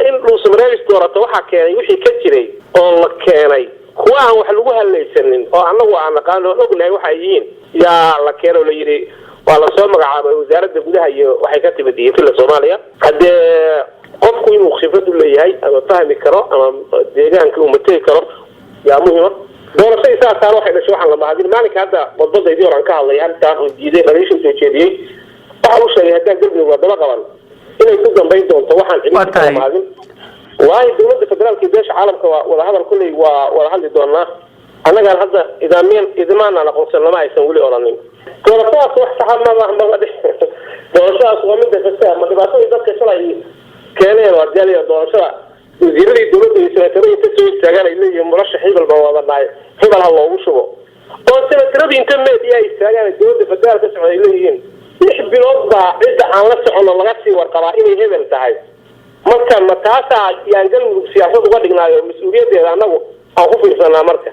in dhuusamareebis doorato waxaa keenay wixii ka jiray oo la keenay kuwa aan wax lagu halaysanin oo annagu aan naqaan oo ognahay waxa yihiin yaa la keenay oo la yiri waa la soo magacaabay wasaaradda gudaha iyo waxay ka timid filla Soomaaliya hadee qofku inuu khibrad u leeyahay ama fahmi karo ama deegaanka uu matay karo yaa muhiim doorasho isaas waxay dhashay waxaan la maadin maalinka hadda wadadaydii oran ka hadlay halka uu diiday qariisho soo jeediyay waxa uu sheegay hadda galbiga wadada qaban inay ku dambeyn doonto waxaan cilmi maadin waay dawladda federaalka beesha caalamka wada hadal kulay waa wada hadli doonaa annaga hadda idmaana la qoonsan lama aysan wali oranin doorashadaas wax saxama ma doorashadaas waa mid dadka ma dhibaatada dadka shalay keenay waa diyaariyo doorashada wasiiradii dawladda iyo senatariinta inta soo istaagaan ay leeyihiin murashaxii balba wada dhaay hebel ha loogu shubo oo senataradii inta meediya ay istaagaan dawladda federaalka socday ay leeyihiin 6 bilood baa cidda aan la socono laga sii warqabaa inay hebel tahay marka ma taasa yaan galmudug siyaasad uga dhignaayo mas'uuliyadeeda annagu aan ku fiirsanaa marka